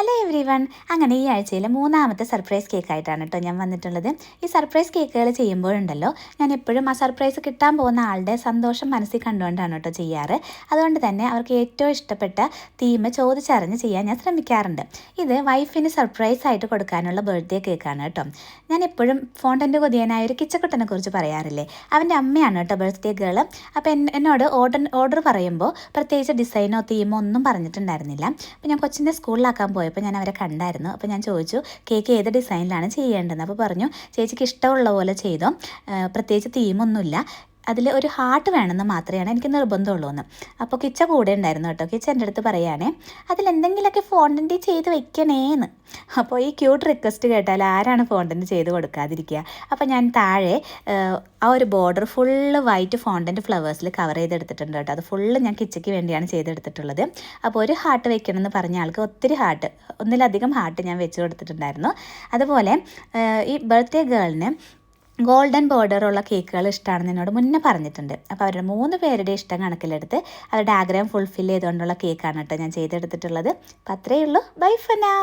Hello every one. അങ്ങനെ ഈ ആഴ്ചയിലെ മൂന്നാമത്തെ സർപ്രൈസ് കേക്കായിട്ടാണ് കേട്ടോ ഞാൻ വന്നിട്ടുള്ളത്. ഈ സർപ്രൈസ് കേക്കുകൾ ചെയ്യുമ്പോഴുണ്ടല്ലോ ഞാൻ എപ്പോഴും ആ സർപ്രൈസ് കിട്ടാൻ പോകുന്ന ആളുടെ സന്തോഷം മനസ്സിൽ കണ്ടുകൊണ്ടാണ് കേട്ടോ ചെയ്യാറ്. അതുകൊണ്ട് തന്നെ അവർക്ക് ഏറ്റവും ഇഷ്ടപ്പെട്ട തീം ചോദിച്ചറിഞ്ഞ് ചെയ്യാൻ ഞാൻ ശ്രമിക്കാറുണ്ട്. ഇത് വൈഫിന് സർപ്രൈസ് ആയിട്ട് കൊടുക്കാനുള്ള ബർത്ത്ഡേ കേക്കാണ് കേട്ടോ. ഞാൻ എപ്പോഴും ഫോണ്ടൻ്റ് കൊതിയനായ ഒരു കിച്ചക്കുട്ടനെ കുറിച്ച് പറയാറില്ലേ, അവൻ്റെ അമ്മയാണ് കേട്ടോ ബർത്ത്ഡേ ഗേൾ. അപ്പോൾ എന്നോട് ഓർഡർ പറയുമ്പോൾ പ്രത്യേകിച്ച് ഡിസൈനോ തീമോ ഒന്നും പറഞ്ഞിട്ടുണ്ടായിരുന്നില്ല. അപ്പോൾ ഞാൻ കൊച്ചിൻ്റെ സ്കൂളിലാക്കാൻ പോയപ്പോൾ ഞാൻ അവരെ കണ്ടായിരുന്നു. അപ്പോൾ ഞാൻ ചോദിച്ചു കേക്ക് ഏത് ഡിസൈനിലാണ് ചെയ്യേണ്ടതെന്ന്. അപ്പോൾ പറഞ്ഞു ചേച്ചിക്ക് ഇഷ്ടമുള്ള പോലെ ചെയ്തോ, പ്രത്യേകിച്ച് തീമൊന്നുമില്ല, അതിൽ ഒരു ഹാർട്ട് വേണമെന്ന് മാത്രമാണ് എനിക്ക് നിർബന്ധമുള്ളൂ എന്ന്. അപ്പോൾ കിച്ച കൂടെ ഉണ്ടായിരുന്നു കേട്ടോ. കിച്ച എൻ്റെ അടുത്ത് പറയുകയാണേ അതിലെന്തെങ്കിലുമൊക്കെ ഫോണ്ടൻ്റ് ചെയ്ത് വെക്കണേന്ന്. അപ്പോൾ ഈ ക്യൂട്ട് റിക്വസ്റ്റ് കേട്ടാൽ ആരാണ് ഫോണ്ടൻ്റ് ചെയ്ത് കൊടുക്കാതിരിക്കുക. അപ്പോൾ ഞാൻ താഴെ ആ ഒരു ബോർഡർ ഫുള്ള് വൈറ്റ് ഫോണ്ടൻ്റ് ഫ്ലവേഴ്സിൽ കവർ ചെയ്തെടുത്തിട്ടുണ്ട് കേട്ടോ. അത് ഫുള്ള് ഞാൻ കിച്ചയ്ക്ക് വേണ്ടിയാണ് ചെയ്തെടുത്തിട്ടുള്ളത്. അപ്പോൾ ഒരു ഹാർട്ട് വെക്കണമെന്ന് പറഞ്ഞ ആൾക്ക് ഒത്തിരി ഹാർട്ട്, ഒന്നിലധികം ഹാർട്ട് ഞാൻ വെച്ച് കൊടുത്തിട്ടുണ്ടായിരുന്നു. അതുപോലെ ഈ ബർത്ത്ഡേ ഗേളിന് ഗോൾഡൻ ബോർഡറുള്ള കേക്കുകൾ ഇഷ്ടമാണെന്ന് എന്നോട് മുന്നേ പറഞ്ഞിട്ടുണ്ട്. അപ്പോൾ അവരുടെ 3 പേരുടെ ഇഷ്ടം കണക്കിലെടുത്ത് അവരുടെ ആഗ്രഹം ഫുൾഫിൽ ചെയ്തുകൊണ്ടുള്ള കേക്കാണ് കേട്ടോ ഞാൻ ചെയ്തെടുത്തിട്ടുള്ളത്. അപ്പോൾ അത്രയേ ഉള്ളൂ. Bye for now.